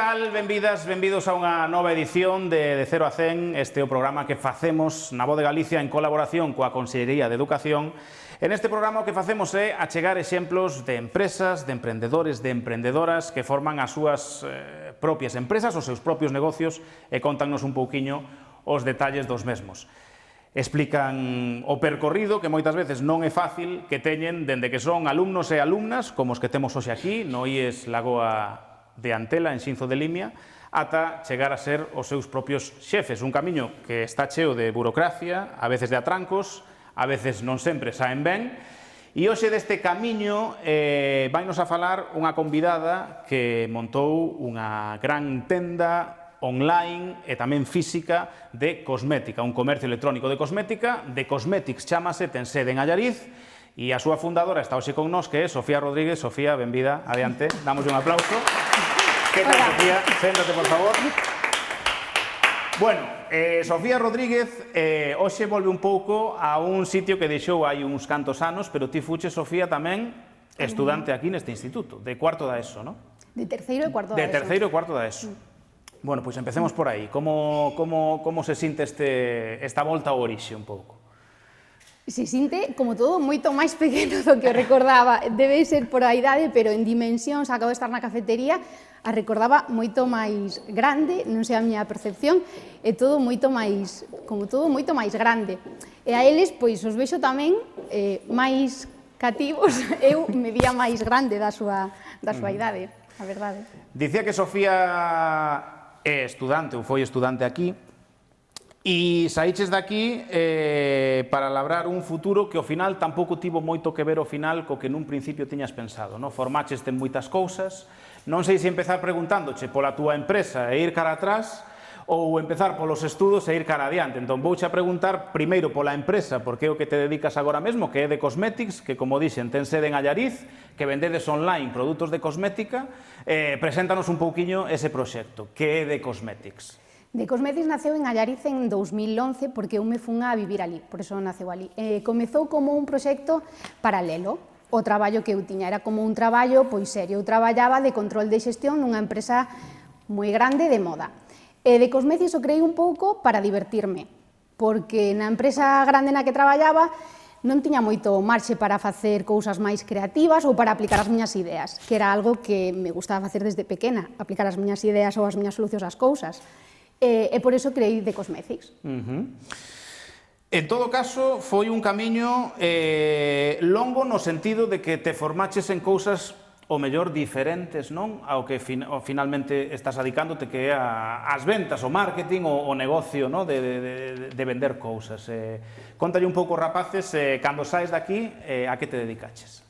tal? Benvidas, benvidos a unha nova edición de 0 a 100. Este é o programa que facemos na Voz de Galicia en colaboración coa Consellería de Educación. En este programa o que facemos é achegar exemplos de empresas, de emprendedores, de emprendedoras que forman as súas propias empresas, os seus propios negocios e contannos un pouquiño os detalles dos mesmos. Explican o percorrido, que moitas veces non é fácil, que teñen dende que son alumnos e alumnas, como os que temos hoxe aquí, no IES Lagoa de Antela, en Xinzo de Limia, ata chegar a ser os seus propios xefes. Un camiño que está cheo de burocracia, a veces de atrancos, a veces non sempre saen ben. E hoxe deste camiño vainos a falar unha convidada que montou unha gran tenda online e tamén física de cosmética, un comercio electrónico de cosmética, de Cosmetics chamase, ten sede en Allariz, e a súa fundadora está hoxe con nós, que é Sofía Rodríguez. Sofía, benvida, adiante, damos un aplauso. Que tal, Sofía? Séntate, por favor. Bueno, Sofía Rodríguez hoxe volve un pouco a un sitio que deixou hai uns cantos anos, pero ti fuches, Sofía, tamén estudante aquí neste instituto, de cuarto da ESO, non? De terceiro e cuarto da ESO. De terceiro e cuarto da ESO. Bueno, pois empecemos por aí. Como se sinte esta volta ao orixe un pouco? Se sinte, como todo, moito máis pequeno do que eu recordaba. Debe ser por a idade, pero en dimensións, acabo de estar na cafetería, a recordaba moito máis grande, non sei a miña percepción, e todo moito máis, como todo, moito máis grande. E a eles, pois, os vexo tamén máis cativos, eu me vía máis grande da súa idade, a verdade. Dicía que Sofía é estudante, ou foi estudante aquí, e saíches daqui para labrar un futuro que ao final tampouco tivo moito que ver ao final co que nun principio tiñas pensado, non? Formaches en moitas cousas, non sei se empezar preguntándoche pola túa empresa e ir cara atrás, ou empezar polos estudos e ir cara adiante. Entón, vouche a preguntar primeiro pola empresa, porque é o que te dedicas agora mesmo, que é de Cosmetics, que, como dixen, ten sede en Allariz, que vendedes online produtos de cosmética. Preséntanos un pouquiño ese proxecto, que é de Cosmetics. De Cosmetics naceu en Allariz en 2011 porque eu me fun a vivir ali, por eso naceu ali. Comezou como un proxecto paralelo. O traballo que eu tiña era como un traballo pois serio. Eu traballaba de control de xestión nunha empresa moi grande de moda. De Cosmetics o creei un pouco para divertirme, porque na empresa grande na que traballaba non tiña moito marxe para facer cousas máis creativas ou para aplicar as miñas ideas, que era algo que me gustaba facer desde pequena, aplicar as miñas ideas ou as miñas solucións ás cousas. E por iso creei de Cosmetics. En todo caso, foi un camiño longo no sentido de que te formaches en cousas o mellor diferentes, non? Ao que finalmente estás adicándote, que é as ventas, o marketing, o negocio, non? De vender cousas. Contalle un pouco, rapaces, cando saes daqui, a que te dedicaches?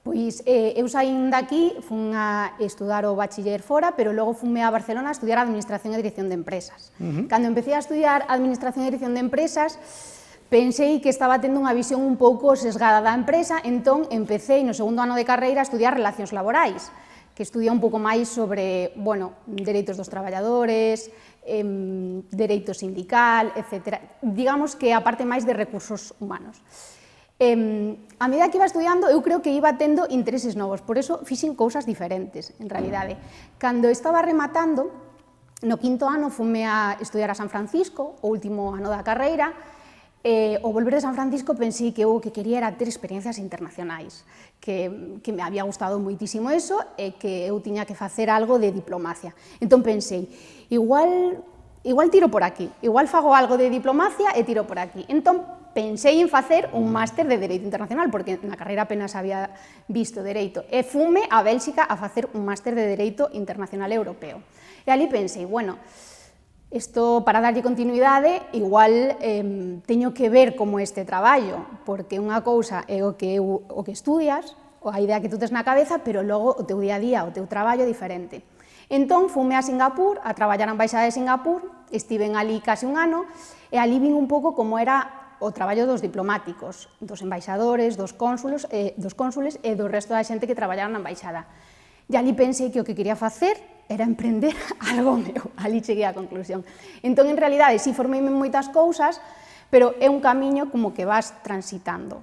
Pois eu saín daqui, fun a estudar o bachiller fora, pero logo funme a Barcelona a estudiar Administración e Dirección de Empresas. Cando empecé a estudiar Administración e Dirección de Empresas, pensei que estaba tendo unha visión un pouco sesgada da empresa, entón empecé no segundo ano de carreira a estudiar Relacións Laborais, que estudia un pouco máis sobre, bueno, dereitos dos traballadores, dereito sindical, etc. Digamos que a parte máis de recursos humanos. A medida que iba estudiando, eu creo que iba tendo intereses novos, por eso fixen cousas diferentes, en realidade. Cando estaba rematando, no quinto ano fume a estudiar a San Francisco, o último ano da carreira. Ao volver de San Francisco pensei que o que quería era ter experiencias internacionais, que me había gustado moitísimo eso e que eu tiña que facer algo de diplomacia. Entón pensei, igual tiro por aquí, igual fago algo de diplomacia e tiro por aquí. Entón pensei en facer un máster de Dereito Internacional, porque na carreira apenas había visto Dereito, e fume a Bélxica a facer un máster de Dereito Internacional Europeo. E ali pensei, bueno, isto, para darlle continuidade, igual teño que ver como este traballo, porque unha cousa é o que estudias, a idea que tú tes na cabeza, pero logo o teu día a día, o teu traballo é diferente. Entón, fume a Singapur, a traballar na Embaixada de Singapur, estiven ali casi un ano, e ali vin un pouco como era o traballo dos diplomáticos, dos embaixadores, dos cónsules e do resto da xente que traballaba na embaixada. E ali pensei que o que quería facer era emprender algo meu, ali cheguei á conclusión. Entón, en realidade, si formeime en moitas cousas, pero é un camiño como que vas transitando.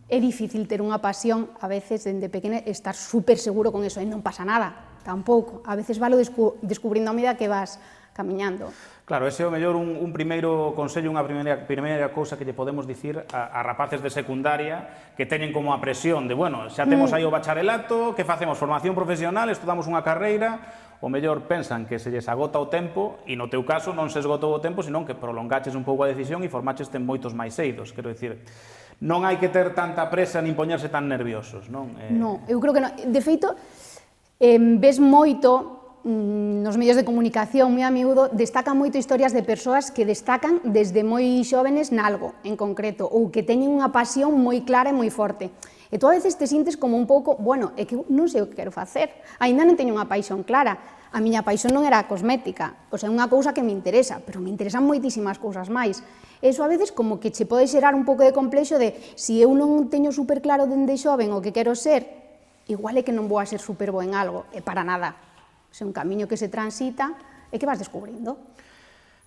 É difícil ter unha pasión, a veces, dende pequena, estar super seguro con eso, e non pasa nada. tampouco. A veces valo descubrindo a medida que vas camiñando. Claro, ese é o mellor un primeiro consello, unha primeira cousa que lle podemos dicir a rapaces de secundaria que teñen como a presión de, bueno, xa temos aí o bacharelato, que facemos? Formación profesional, estudamos unha carreira, o mellor pensan que se lles agota o tempo e no teu caso non se esgotou o tempo, senón que prolongaches un pouco a decisión e formácheste moitos máis eidos, quero dicir, non hai que ter tanta presa nin poñerse tan nerviosos, non? Non, eu creo que non. De feito, ves moito nos medios de comunicación moi a miúdo, destacan moito historias de persoas que destacan desde moi xóvenes nalgo en concreto, ou que teñen unha pasión moi clara e moi forte. E tú a veces te sintes como un pouco, bueno, é que non sei o que quero facer, aínda non teño unha paixón clara. A miña paixón non era a cosmética, o sea, é unha cousa que me interesa, pero me interesan moitísimas cousas máis. Eso a veces como que che pode xerar un pouco de complexo de, se eu non teño super claro dende xoven o que quero ser, igual é que non vou a ser super bo en algo, e para nada. É un camiño que se transita e que vas descubrindo.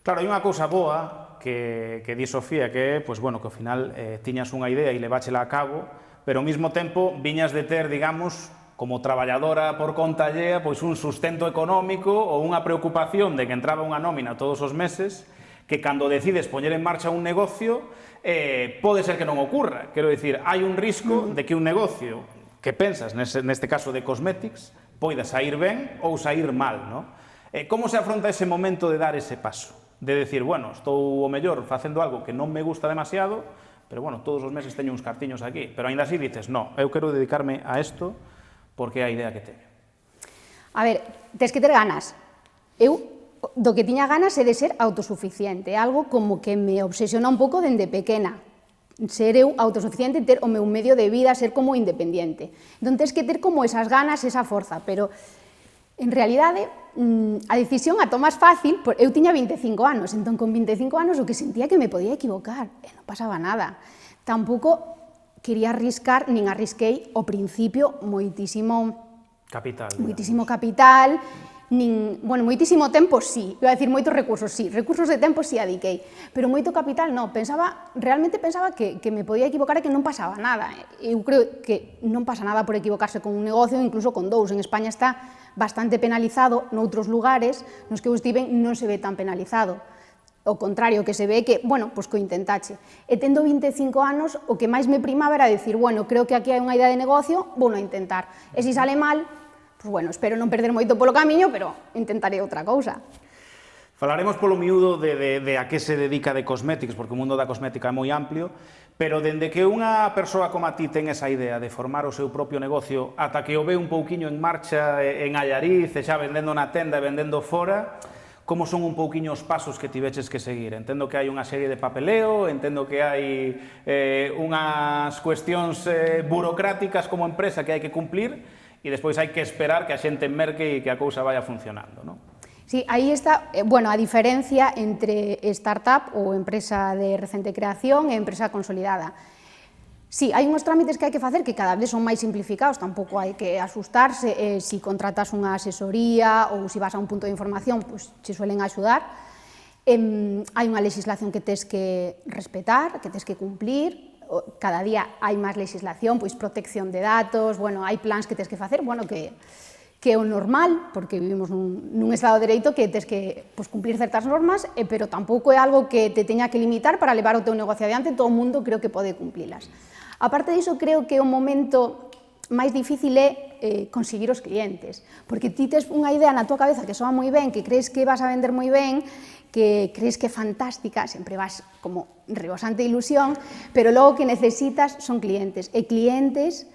Claro, hai unha cousa boa que di Sofía, que é, pois, bueno, que ao final tiñas unha idea e leváchela a cabo, pero ao mesmo tempo viñas de ter, digamos, como traballadora por conta allea, pois un sustento económico ou unha preocupación de que entraba unha nómina todos os meses, que cando decides poñer en marcha un negocio, pode ser que non ocurra. Quero dicir, hai un risco de que un negocio que pensas, neste caso de cosmetics, poida sair ben ou sair mal, non? Como se afronta ese momento de dar ese paso? De decir, bueno, estou o mellor facendo algo que non me gusta demasiado, pero, bueno, todos os meses teño uns cartiños aquí, pero aínda así dices, no, eu quero dedicarme a isto porque é a idea que teño. A ver, tes que ter ganas. Eu, do que tiña ganas, é de ser autosuficiente, algo como que me obsesiona un pouco dende pequena. Ser eu autosuficiente, ter o meu medio de vida, ser como independiente. Entón, tes que ter como esas ganas, esa forza, pero en realidade a decisión a tomas fácil, eu tiña 25 anos, entón con 25 anos o que sentía que me podía equivocar, e non pasaba nada. Tampouco quería arriscar, nin arrisquei ao principio moitísimo capital, moitísimo tempo sí, iba a decir moitos recursos sí, recursos de tempo sí adiquei, pero moito capital non, realmente pensaba que me podía equivocar e que non pasaba nada. Eu creo que non pasa nada por equivocarse con un negocio, incluso con dous. En España está bastante penalizado, noutros lugares nos que eu estiven non se ve tan penalizado. O contrario, que se ve que, bueno, pois que o intentache. E tendo 25 anos, o que máis me primaba era decir, bueno, creo que aquí hai unha idea de negocio, vou a intentar. E se sale mal, pois bueno, espero non perder moito polo camiño, pero intentaré outra cousa. Falaremos polo miúdo de a que se dedica de cosméticos, porque o mundo da cosmética é moi amplio, pero dende que unha persoa como a ti ten esa idea de formar o seu propio negocio ata que o ve un pouquiño en marcha en Allariz, xa vendendo na tenda e vendendo fora, como son un pouquiño os pasos que tiveches que seguir? Entendo que hai unha serie de papeleo, entendo que hai unhas cuestións burocráticas como empresa que hai que cumplir e despois hai que esperar que a xente merque e que a cousa vaya funcionando, non? Sí, aí está, bueno, a diferencia entre startup ou empresa de recente creación e empresa consolidada. Sí, hai unhos trámites que hai que facer que cada vez son máis simplificados, tampouco hai que asustarse, se contratas unha asesoría ou se vas a un punto de información, pois se suelen axudar. Hai unha legislación que tes que respetar, que tes que cumplir, cada día hai máis legislación, pois protección de datos, bueno, hai plans que tes que facer, bueno, que é o normal, porque vivimos nun estado de dereito que tes que cumplir certas normas, pero tampouco é algo que te teña que limitar para levar o teu negocio adiante, todo o mundo creo que pode cumplilas. A parte diso, creo que o momento máis difícil é conseguir os clientes, porque ti tes unha idea na tua cabeza que soa moi ben, que crees que vas a vender moi ben, que crees que é fantástica, sempre vas como rebosante de ilusión, pero logo que necesitas son clientes, e clientes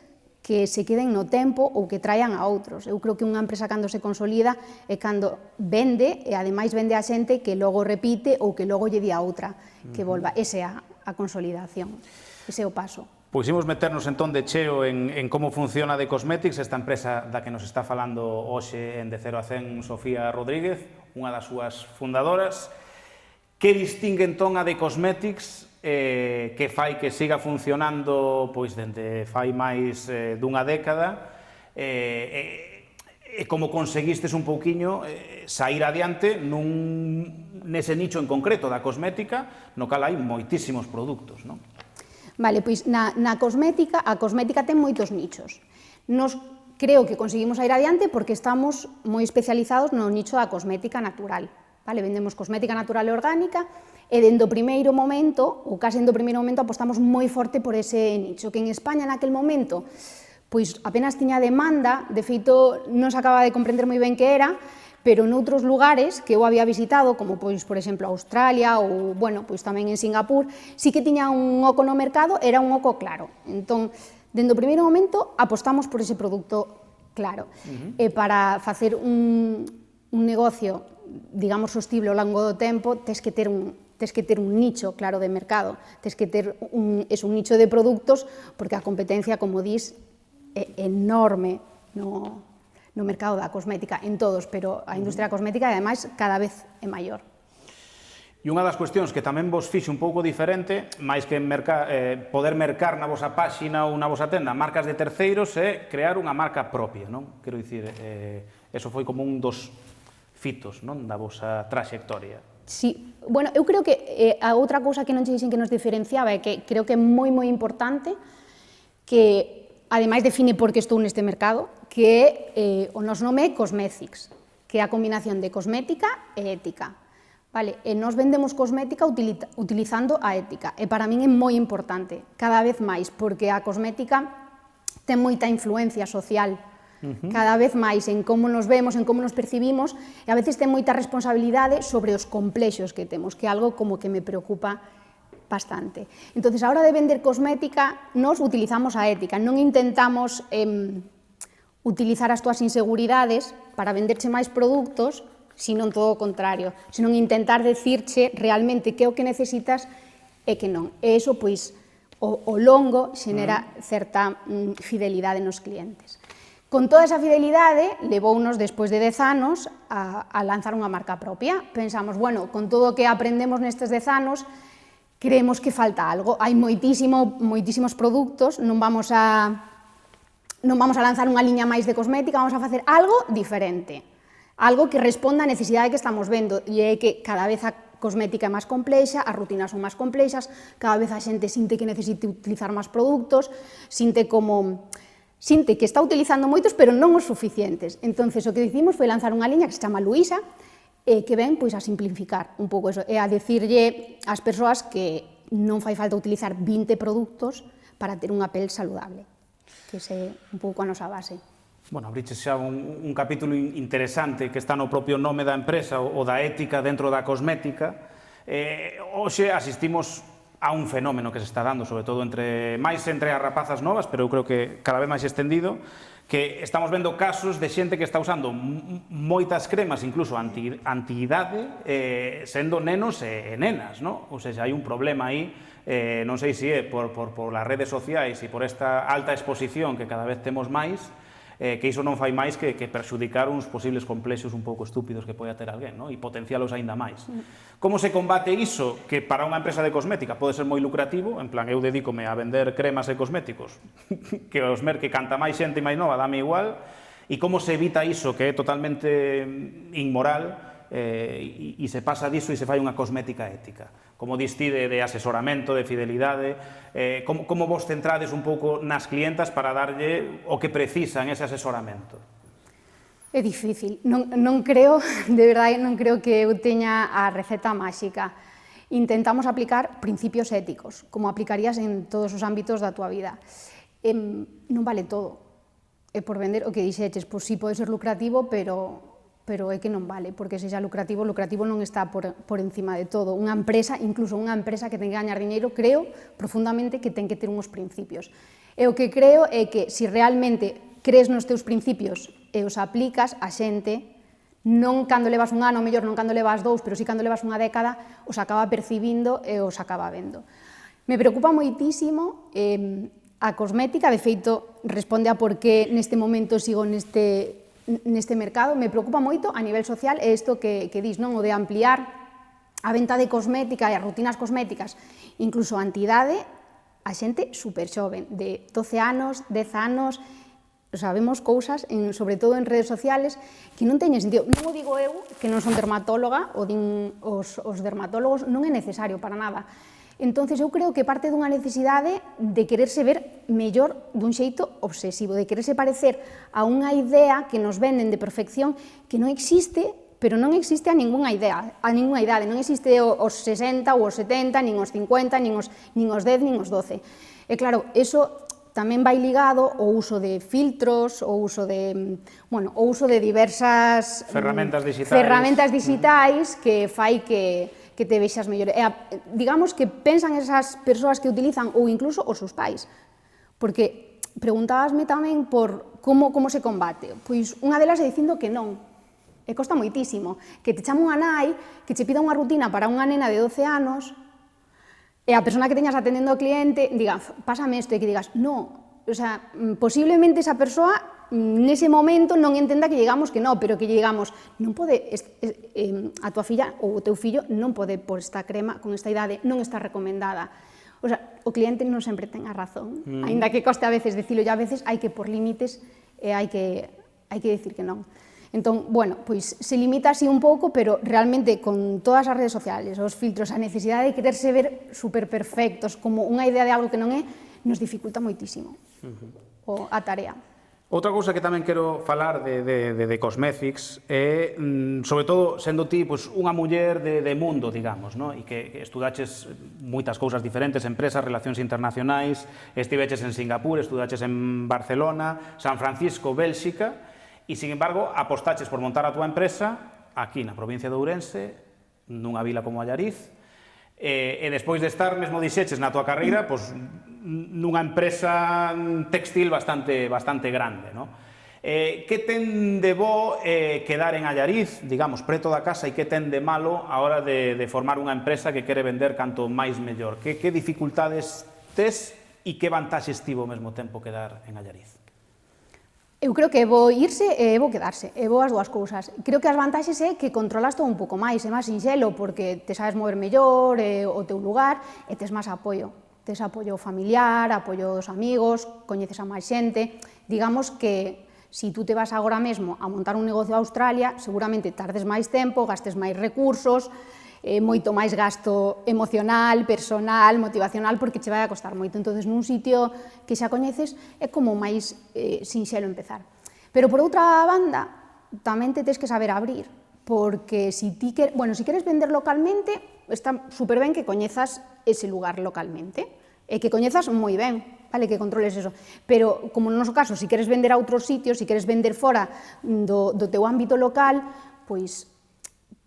que se queden no tempo ou que traian a outros. Eu creo que unha empresa cando se consolida é cando vende e ademais vende a xente que logo repite ou que logo lle di a outra que volva. Esa é a consolidación, ese é o paso. Pois imos meternos entón de cheo en como funciona de Cosmetics, esta empresa da que nos está falando hoxe en De Cero a 100 Sofía Rodríguez, unha das súas fundadoras. Que distingue entón a de Cosmetics que fai que siga funcionando pois dende fai máis dunha década e como conseguistes un pouquiño sair adiante nese nicho en concreto da cosmética, no cal hai moitísimos produtos, non? Vale, pois na cosmética, a cosmética ten moitos nichos. Nos creo que conseguimos ir adiante porque estamos moi especializados no nicho da cosmética natural. Vale? Vendemos cosmética natural e orgánica e dende o primeiro momento, ou case dende o primeiro momento, apostamos moi forte por ese nicho, que en España naquel momento pois apenas tiña demanda, de feito non se acaba de comprender moi ben que era, pero noutros lugares que eu había visitado, como pois, por exemplo, Australia ou, bueno, pois tamén en Singapur, sí que tiña un oco no mercado, era un oco claro. Entón, dende o primeiro momento, apostamos por ese produto claro. E para facer un negocio, digamos, sostible ao longo do tempo, tes que ter un nicho claro de mercado, tes que ter un nicho de produtos, porque a competencia, como dis, é enorme no mercado da cosmética, en todos, pero a industria cosmética, ademais, cada vez é maior. E unha das cuestións que tamén vos fixe un pouco diferente, máis que poder mercar na vosa páxina ou na vosa tenda marcas de terceiros, é crear unha marca propia, non? Quero dicir, eso foi como un dos fitos, non, da vosa traxectoria. Sí, bueno, eu creo que a outra cousa que non che dixen que nos diferenciaba é que creo que é moi importante que, ademais, define por que estou neste mercado, que o nos nome é Cosmetics, que é a combinación de cosmética e ética. Vale, e nos vendemos cosmética utilizando a ética, e para min é moi importante, cada vez máis, porque a cosmética ten moita influencia social, cada vez máis en como nos vemos, en como nos percibimos, e a veces ten moita responsabilidade sobre os complexos que temos, que é algo como que me preocupa bastante. Entonces, a hora de vender cosmética, nos utilizamos a ética, non intentamos utilizar as túas inseguridades para venderche máis produtos, sino todo o contrario, senón intentar decirche realmente que é o que necesitas e que non. E iso, pois, o longo xenera certa fidelidade nos clientes. Con toda esa fidelidade, levounos, despois de 10 anos, a lanzar unha marca propia. Pensamos, bueno, con todo o que aprendemos nestes 10 anos, creemos que falta algo. Hai moitísimos produtos, non vamos a lanzar unha liña máis de cosmética, vamos a facer algo diferente. Algo que responda á necesidade que estamos vendo, e é que cada vez a cosmética é máis complexa, as rutinas son máis complexas, cada vez a xente sinte que necesita utilizar máis produtos, sinte que está utilizando moitos, pero non os suficientes. Entonces, o que dicimos foi lanzar unha liña que se chama Luisa, que ven pois a simplificar un pouco eso, e a dicirlle ás persoas que non fai falta utilizar 20 produtos para ter unha pel saludable, que é un pouco a nosa base. Bueno, abriches xa un capítulo interesante que está no propio nome da empresa, o da ética dentro da cosmética. Hoxe asistimos a un fenómeno que se está dando, sobre todo máis entre as rapazas novas, pero eu creo que cada vez máis extendido, que estamos vendo casos de xente que está usando moitas cremas, incluso anti-idade, sendo nenos e nenas, non? Ou seja, hai un problema aí, non sei se é por as redes sociais e por esta alta exposición que cada vez temos máis, que iso non fai máis que perxudicar uns posibles complexos un pouco estúpidos que poida ter alguén, e potencialos aínda máis. Como se combate iso, que para unha empresa de cosmética pode ser moi lucrativo, en plan, eu dedícome a vender cremas e cosméticos, que os merque canta máis xente e máis nova, dame igual, e como se evita iso, que é totalmente inmoral, e se pasa diso e se fai unha cosmética ética? Como diste de asesoramento, de fidelidade, como vos centrades un pouco nas clientas para darlle o que precisan ese asesoramento? É difícil, non creo, de verdade, non creo que eu teña a receta máxica. Intentamos aplicar principios éticos, como aplicarías en todos os ámbitos da túa vida. Non vale todo. É por vender o que dixeches, pois sí pode ser lucrativo, pero é que non vale, porque se xa lucrativo non está por encima de todo. Unha empresa, incluso unha empresa que ten que gañar diñeiro, creo profundamente que ten que ter uns principios. E o que creo é que se realmente crees nos teus principios e os aplicas, a xente, non cando levas un ano, mellor non cando levas 2, pero sí cando levas unha década, os acaba percibindo e os acaba vendo. Me preocupa moitísimo a cosmética, de feito, responde a por que neste momento sigo neste mercado. Me preocupa moito a nivel social é isto que dis, non? O de ampliar a venta de cosmética e as rutinas cosméticas, incluso a antidade, a xente super xoven, de 12 anos, 10 anos, sabemos cousas, sobre todo en redes sociales, que non teñen sentido. Non o digo eu, que non son dermatóloga, o din os dermatólogos, non é necesario para nada. Entonces, eu creo que parte dunha necesidade de quererse ver mellor dun xeito obsesivo, de quererse parecer a unha idea que nos venden de perfección que non existe, pero non existe a ninguna idade, non existe os 60 ou os 70, nin os 50, nin os 10, nin os 12. E claro, eso tamén vai ligado ao uso de filtros, ao uso de diversas ferramentas digitais que fai que te vexas mellor. Digamos que pensan esas persoas que utilizan, ou incluso os seus pais, porque preguntábasme tamén por como se combate. Pois unha delas é dicindo que non, e costa moitísimo, que te chama unha nai, que che pida unha rutina para unha nena de 12 anos, e a persona que teñas atendendo ao cliente diga, pásame isto, e que digas, no, o sea, posiblemente esa persoa nese momento non entenda que llegamos que non, pero que llegamos, non pode, a tua filla ou o teu fillo non pode por esta crema con esta idade, non está recomendada. O sea, o cliente non sempre ten a razón, aínda que coste a veces dicilo, e a veces hai que por límites e hai que dicir que non. Entón, bueno, pois se limita así un pouco, pero realmente con todas as redes sociales, os filtros, a necesidade de quererse ver superperfectos, como unha idea de algo que non é, nos dificulta moitísimo a tarea. Outra cousa que tamén quero falar de Cosmetics é, sobre todo, sendo ti unha muller de mundo, digamos, e que estudaches moitas cousas diferentes, empresas, relacións internacionais, estiveches en Singapur, estudaches en Barcelona, San Francisco, Bélxica, e, sin embargo, apostaches por montar a túa empresa aquí na provincia de Ourense, nunha vila como Allariz, e despois de estar, mesmo dixeches, na tua carreira, nunha empresa textil bastante grande, non? Que ten de bo quedar en Allariz, digamos, preto da casa, e que ten de malo a hora de formar unha empresa que quere vender canto máis mellor? Que dificultades tes e que vantaxes tivo ao mesmo tempo quedar en Allariz? Eu creo que é bo irse e é bo quedarse, é bo as dúas cousas. Creo que as vantaxes é que controlas todo un pouco máis, é máis sinxelo, porque te sabes mover mellor, o teu lugar, e tes máis apoio. Tes apoio familiar, apoio dos amigos, coñeces a máis xente. Digamos que se tú te vas agora mesmo a montar un negocio a Australia, seguramente tardes máis tempo, gastes máis recursos, moito máis gasto emocional, personal, motivacional, porque che vai a costar moito. Entón, nun sitio que xa coñeces é como máis sinxelo empezar. Pero, por outra banda, tamén te tens que saber abrir, porque se queres vender localmente, está super ben que coñezas ese lugar localmente, e que coñezas moi ben, vale, que controles eso. Pero, como no noso caso, se queres vender a outros sitios, se queres vender fora do teu ámbito local, pois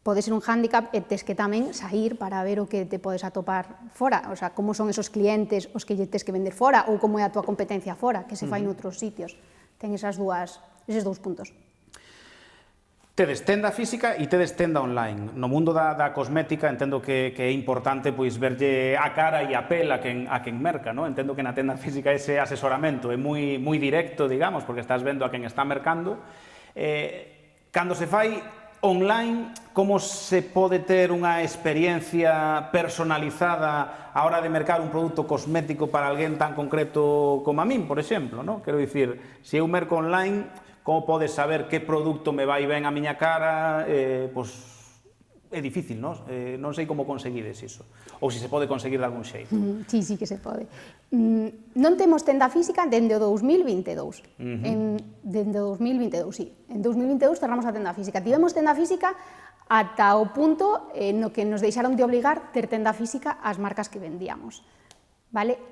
pode ser un hándicap e tes que tamén sair para ver o que te podes atopar fora, o sea, como son esos clientes os que lle tes que vender fora ou como é a tua competencia fora, que se fai noutros sitios. Ten eses dous puntos. Tedes tenda física e tedes tenda online. No mundo da cosmética entendo que é importante verlle a cara e a pel a quen merca, non? Entendo que na tenda física ese asesoramento é moi directo, digamos, porque estás vendo a quen está mercando. Cando se fai online, como se pode ter unha experiencia personalizada a hora de mercar un produto cosmético para alguén tan concreto como a min, por exemplo, non? Quero dicir, se eu merco online, como podes saber que produto me vai ben a miña cara? É difícil, non? Non sei como conseguides iso, ou se se pode conseguir de algún xeito. Sí que se pode. Non temos tenda física dende o 2022. Dende o 2022, sí. En 2022 cerramos a tenda física. Tivemos tenda física ata o punto no que nos deixaron de obligar ter tenda física ás marcas que vendíamos. Vale?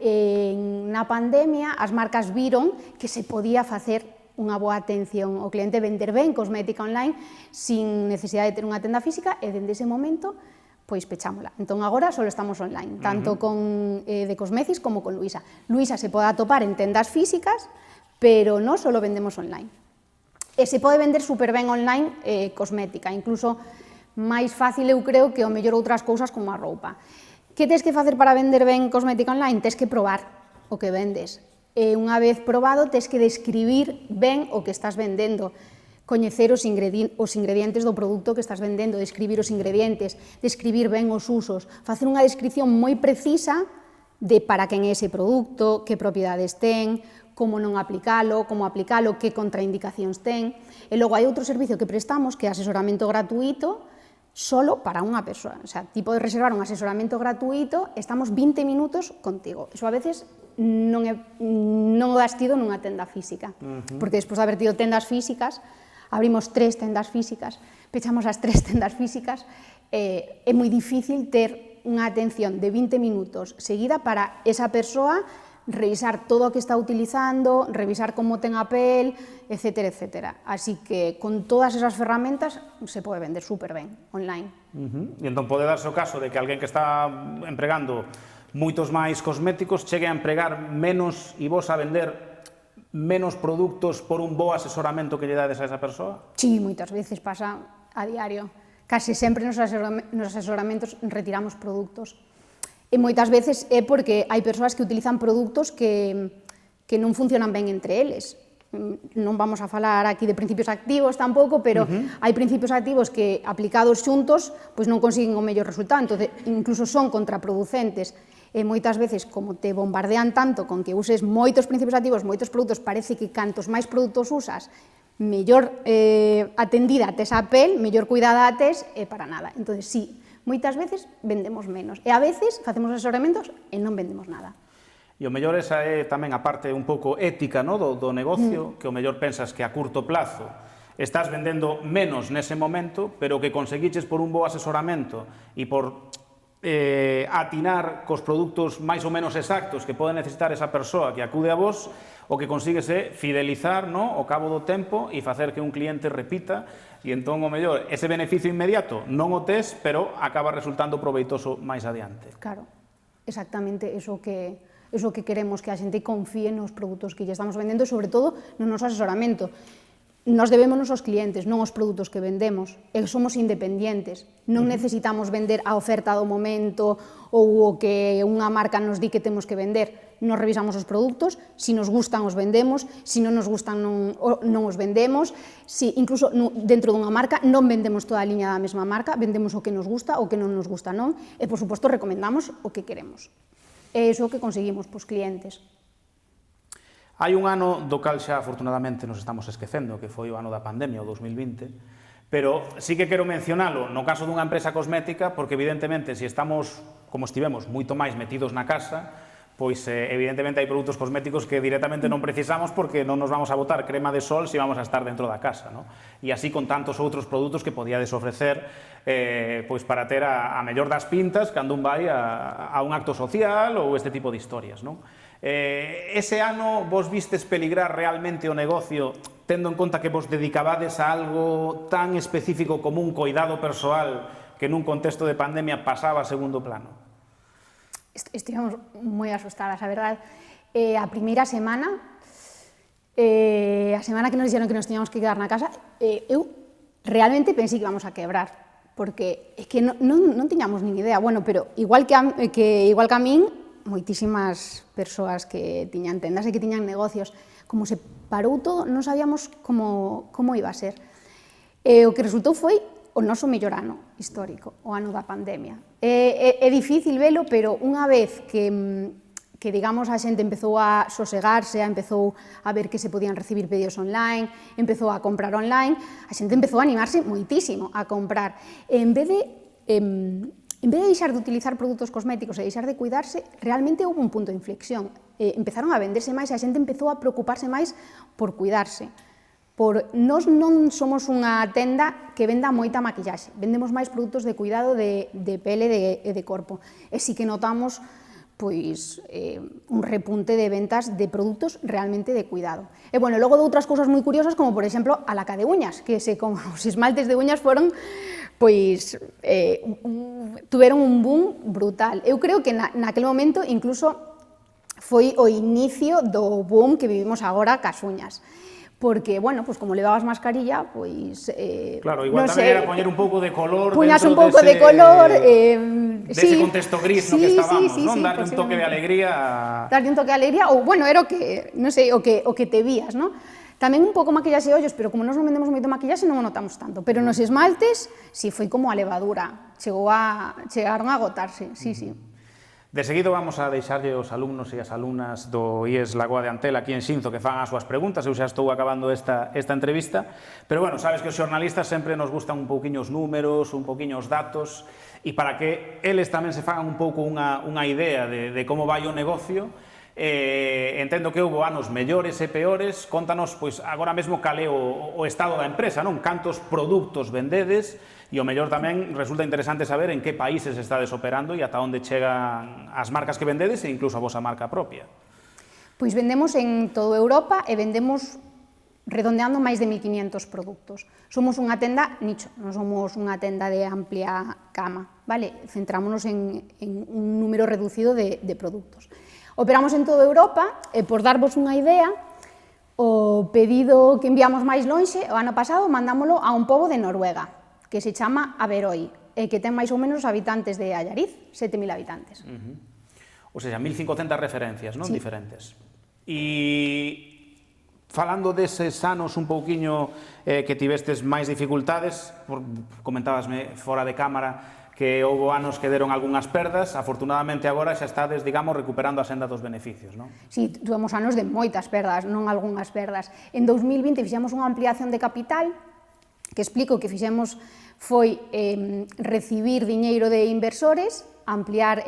Na pandemia, as marcas viron que se podía facer unha boa atención ao cliente, vender ben cosmética online sin necesidade de ter unha tenda física, e dende ese momento pois pechámola. Entón agora só estamos online, tanto con de Cosmetics como con Luisa. Luisa se pode atopar en tendas físicas, pero non só vendemos online. E se pode vender super ben online cosmética, incluso máis fácil eu creo que o mellor outras cousas como a roupa. Que tes que facer para vender ben cosmética online? Tes que probar o que vendes. E unha vez probado, tes que describir ben o que estás vendendo, coñecer os ingredientes do produto que estás vendendo, describir os ingredientes, describir ben os usos, facer unha descripción moi precisa de para quen é ese produto, que propiedades ten, como non aplicalo, que contraindicacións ten. E logo hai outro servicio que prestamos, que é asesoramento gratuito, solo para unha persoa. O sea, ti podes reservar un asesoramento gratuito, estamos 20 minutos contigo. Eso a veces non o das tido nunha tenda física, porque despois de haber tido tendas físicas, abrimos 3 tendas físicas, pechamos as 3 tendas físicas, é moi difícil ter unha atención de 20 minutos seguida para esa persoa revisar todo o que está utilizando, revisar como ten a pel, etcétera, etcétera. Así que con todas esas ferramentas se pode vender super ben online. E entón pode darse o caso de que alguén que está empregando moitos máis cosméticos chegue a empregar menos e vos a vender menos produtos por un bo asesoramento que lle dades a esa persoa? Sí, moitas veces pasa a diario. Case sempre nos asesoramentos retiramos produtos. E moitas veces é porque hai persoas que utilizan produtos que non funcionan ben entre eles. Non vamos a falar aquí de principios activos tampouco, pero hai principios activos que aplicados xuntos pois non consiguen o mellor resultado, entón incluso son contraproducentes. E moitas veces, como te bombardean tanto con que uses moitos principios activos, moitos produtos, parece que cantos máis produtos usas, mellor atendida tes a pel, mellor cuidada tes, e para nada. Entón, sí, moitas veces vendemos menos, e a veces facemos asesoramentos e non vendemos nada. E o mellor esa é tamén a parte un pouco ética, no, do negocio, que o mellor pensas que a curto plazo estás vendendo menos nese momento, pero que conseguiches por un bo asesoramento e por atinar cos produtos máis ou menos exactos que pode necesitar esa persoa que acude a vos, o que consigues é fidelizar, no, ao cabo do tempo e facer que un cliente repita, e entón o mellor ese beneficio inmediato non o tes, pero acaba resultando proveitoso máis adiante. Claro, exactamente eso que queremos, que a xente confíe nos produtos que lle estamos vendendo, e sobre todo no noso asesoramento. Nos debemos aos clientes, non aos produtos que vendemos, e somos independentes, non necesitamos vender a oferta do momento ou o que unha marca nos di que temos que vender. Nos revisamos os produtos, se nos gustan os vendemos, se non nos gustan non os vendemos, se incluso dentro dunha marca non vendemos toda a liña da mesma marca, vendemos o que nos gusta, o que non nos gusta non, e por suposto recomendamos o que queremos. É iso que conseguimos pos clientes. Hai un ano do cal xa afortunadamente nos estamos esquecendo, que foi o ano da pandemia, o 2020, pero sí que quero mencionalo no caso dunha empresa cosmética, porque evidentemente se estamos, como estivemos, moito máis metidos na casa, pois evidentemente hai produtos cosméticos que directamente non precisamos porque non nos vamos a botar crema de sol se vamos a estar dentro da casa, no? E así con tantos outros produtos que podíades ofrecer pois para ter a mellor das pintas cando un vai a un acto social ou este tipo de historias, non? Ese ano vos vistes peligrar realmente o negocio tendo en conta que vos dedicabades a algo tan específico como un coidado persoal que nun contexto de pandemia pasaba a segundo plano? Estivemos moi asustadas, a verdade. A primeira semana, a semana que nos dixeron que nos tiñamos que quedar na casa, eu realmente pensei que íbamos a quebrar, porque é que non tiñamos nin idea. Bueno, pero igual que a min, moitísimas persoas que tiñan tendas e que tiñan negocios, como se parou todo, non sabíamos como iba a ser. O que resultou foi o noso mellor ano histórico, o ano da pandemia. É difícil velo, pero unha vez que digamos a xente empezou a sosegarse, empezou a ver que se podían recibir pedidos online, empezou a comprar online, a xente empezou a animarse moitísimo a comprar. En vez de deixar de utilizar produtos cosméticos e deixar de cuidarse, realmente houve un punto de inflexión. Empezaron a venderse máis e a xente empezou a preocuparse máis por cuidarse. Nós non somos unha tenda que venda moita maquillaxe, vendemos máis produtos de cuidado de pele e de corpo. E si que notamos pois un repunte de ventas de produtos realmente de cuidado. E, bueno, logo de outras cousas moi curiosas, como, por exemplo, a laca de uñas, que como os esmaltes de uñas foron, pois, tuveron un boom brutal. Eu creo que naquele momento incluso foi o inicio do boom que vivimos agora cas uñas. Porque, bueno, pues como levabas mascarilla, pois... Claro, igual tamén era poñer un pouco de color puñas un pouco de color, dese contexto gris no que estábamos, non? Darle un toque de alegría. Darle un toque de alegría, ou, bueno, era o que, non sei, o que te vías, non? Tamén un pouco maquillaxe e ollos, pero como nós non vendemos moito maquillaxe non o notamos tanto. Pero nos esmaltes, si foi como a levadura, chegaron a agotarse, sí. De seguido vamos a deixarlle aos alumnos e as alumnas do IES Lagoa de Antela aquí en Xinzo que fan as súas preguntas. Eu xa estou acabando esta entrevista, pero bueno, sabes que os xornalistas sempre nos gustan un pouquiño os números, un pouquiño os datos, e para que eles tamén se fagan un pouco unha idea de como vai o negocio, entendo que houve anos mellores e peores. Contanos, pois, agora mesmo cal é o estado da empresa, non? Cantos produtos vendedes, e o mellor tamén resulta interesante saber en que países estades operando e ata onde chegan as marcas que vendedes e incluso a vosa marca propia. Pois vendemos en toda Europa e vendemos redondeando máis de 1.500 produtos. Somos unha tenda nicho, non somos unha tenda de amplia gama, vale? Centrámonos en un número reducido de produtos. Operamos en toda Europa e, por darvos unha idea, o pedido que enviamos máis lonxe, o ano pasado, mandámolo a un pobo de Noruega, que se chama Averøy, e que ten máis ou menos habitantes de Allariz, 7.000 habitantes. O sea, 1.500 referencias, non? Sí. Diferentes. E falando deses anos un pouquiño que tivestes máis dificultades, comentábasme fora de cámara que houve anos que deron algunhas perdas, afortunadamente agora xa estades, digamos, recuperando a senda dos beneficios, non? Sí, tuvemos anos de moitas perdas, non algunhas perdas. En 2020 fixemos unha ampliación de capital, que explico que fixemos foi recibir diñeiro de inversores, ampliar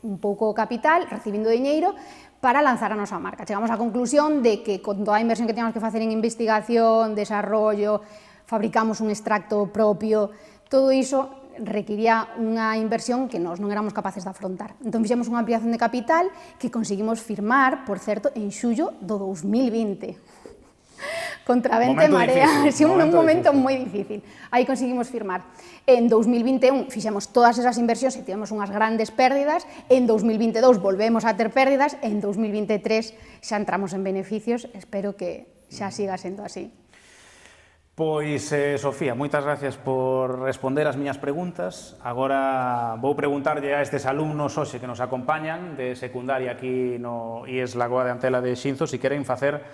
un pouco o capital, recibindo diñeiro, para lanzar a nosa marca. Chegamos á conclusión de que con toda a inversión que teníamos que facer en investigación, desarrollo, fabricamos un extracto propio, todo iso requiría unha inversión que nós non éramos capaces de afrontar. Entón fixemos unha ampliación de capital que conseguimos firmar, por certo, en xullo do 2020. Contra vento e marea, un momento moi difícil. Aí conseguimos firmar. En 2021 fixemos todas esas inversións e tivemos unhas grandes pérdidas, en 2022 volvemos a ter pérdidas, en 2023 xa entramos en beneficios, espero que xa siga sendo así. Pois, Sofía, moitas gracias por responder as miñas preguntas. Agora vou preguntarlle a estes alumnos hoxe que nos acompañan de secundaria aquí no IES Lagoa de Antela de Xinzo, se queren facer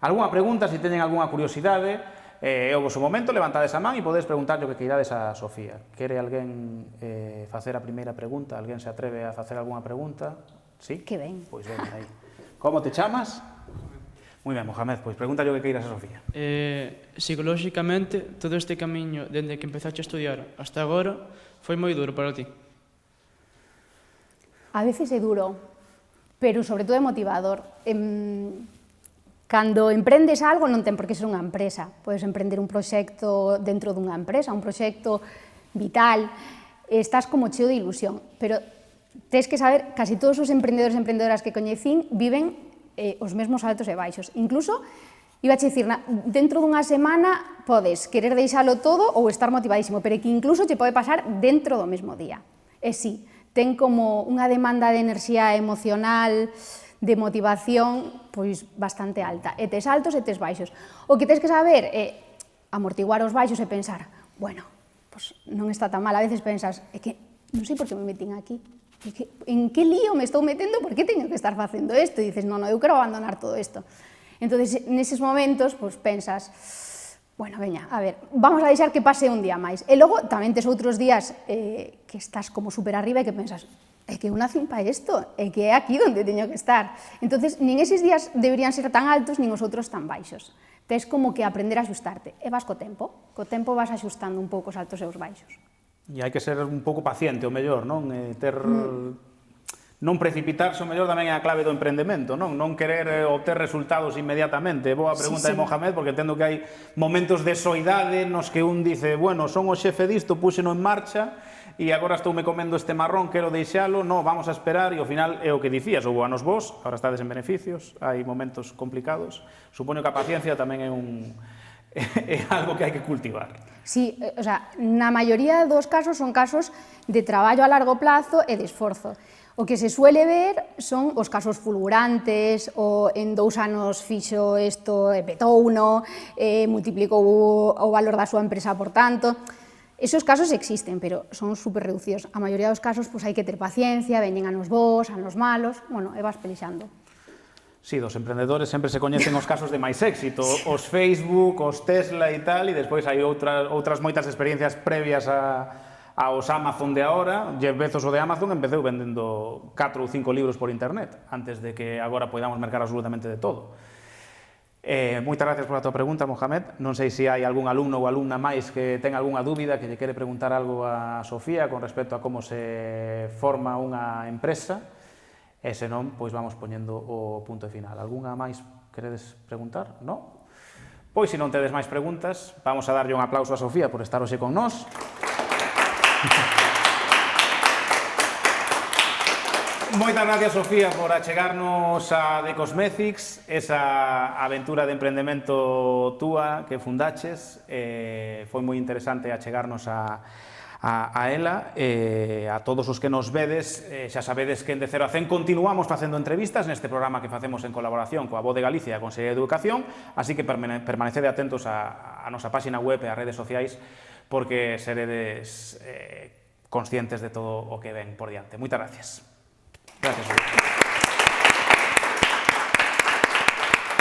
algunha pregunta, se teñen algunha curiosidade, é o vosso momento, levantades a man e podedes preguntar o que queirades a Sofía. Quere alguén facer a primeira pregunta? Alguén se atreve a facer algunha pregunta? Sí? Que ben. Pois ven aí. Como te chamas? Moi ben, Mohamed, pois pregúntalle o que queiras a Sofía. Psicolóxicamente, todo este camiño, dende que empezaste a estudiar hasta agora, foi moi duro para ti? A veces é duro, pero sobre todo é motivador. Cando emprendes algo non ten por que ser unha empresa, podes emprender un proxecto dentro dunha empresa, un proxecto vital, estás como cheo de ilusión, pero tens que saber, casi todos os emprendedores e emprendedoras que coñecín viven os mesmos altos e baixos. Incluso, iba a dicir, dentro dunha semana podes querer deixalo todo ou estar motivadísimo, pero que incluso te pode pasar dentro do mesmo día. E sí, ten como unha demanda de enerxía emocional, de motivación, pois bastante alta. E tes altos e tes baixos. O que tens que saber é amortiguar os baixos e pensar, bueno, pois non está tan mal. A veces pensas, é que non sei por que me metín aquí. En que lío me estou metendo? Por que teño que estar facendo isto? E dices, non, eu quero abandonar todo isto. Entón, neses momentos, pois pensas, bueno, veña, a ver, vamos a deixar que pase un día máis. E logo tamén tes outros días que estás como super arriba e que pensas, é que eu nacín para isto, é que é aquí onde teño que estar. Entonces, nin eses días deberían ser tan altos, nin os outros tan baixos. Tes como que aprender a axustarte, e vas co tempo vas axustando un pouco os altos e os baixos. E hai que ser un pouco paciente, o mellor, non? Non precipitarse, o mellor tamén é a clave do emprendemento, non? Non querer obter resultados inmediatamente. Boa pregunta de Mohamed, porque entendo que hai momentos de soidade nos que un dice, bueno, son o xefe disto, púxeno en marcha, e agora estoume comendo este marrón, quero deixalo, non, vamos a esperar, e ao final é o que dicías, houve anos vos, agora estades en beneficios, hai momentos complicados, supoño que a paciencia tamén é algo que hai que cultivar. Sí, o sea, na maioría dos casos son casos de traballo a largo plazo e de esforzo. O que se suele ver son os casos fulgurantes, o en 2 anos fixo isto e petouno, multiplicou o valor da súa empresa por tanto. Esos casos existen, pero son super reducidos. A maioría dos casos hai que ter paciencia, veñen anos bons, anos malos, bueno, e vas pelexando. Sí, dos emprendedores sempre se coñecen os casos de máis éxito, os Facebook, os Tesla e tal, e despois hai outras moitas experiencias previas a aos Amazon de agora. Jeff Bezos, o de Amazon, empeceu vendendo 4 ou 5 libros por internet, antes de que agora podamos mercar absolutamente de todo. Moitas gracias pola tua pregunta, Mohamed. Non sei se hai algún alumno ou alumna máis que ten algunha dúbida, que lle quere preguntar algo a Sofía con respecto a como se forma unha empresa, e se non, pois vamos poñendo o punto final. Algunha máis queredes preguntar? Non? Pois, se non tedes máis preguntas, vamos a darlle un aplauso a Sofía por estar hoxe con nós. Moitas gracias, Sofía, por achegarnos a The Cosmetics, esa aventura de emprendemento túa que fundaches. Foi moi interesante achegarnos a ela. A todos os que nos vedes, xa sabedes que en De Cero a 100 continuamos facendo entrevistas neste programa que facemos en colaboración coa Voz de Galicia e a Consellería de Educación, así que permanecede atentos a nosa páxina web e as redes sociais, porque seredes conscientes de todo o que ven por diante. Moitas gracias. Gracias, Sofía.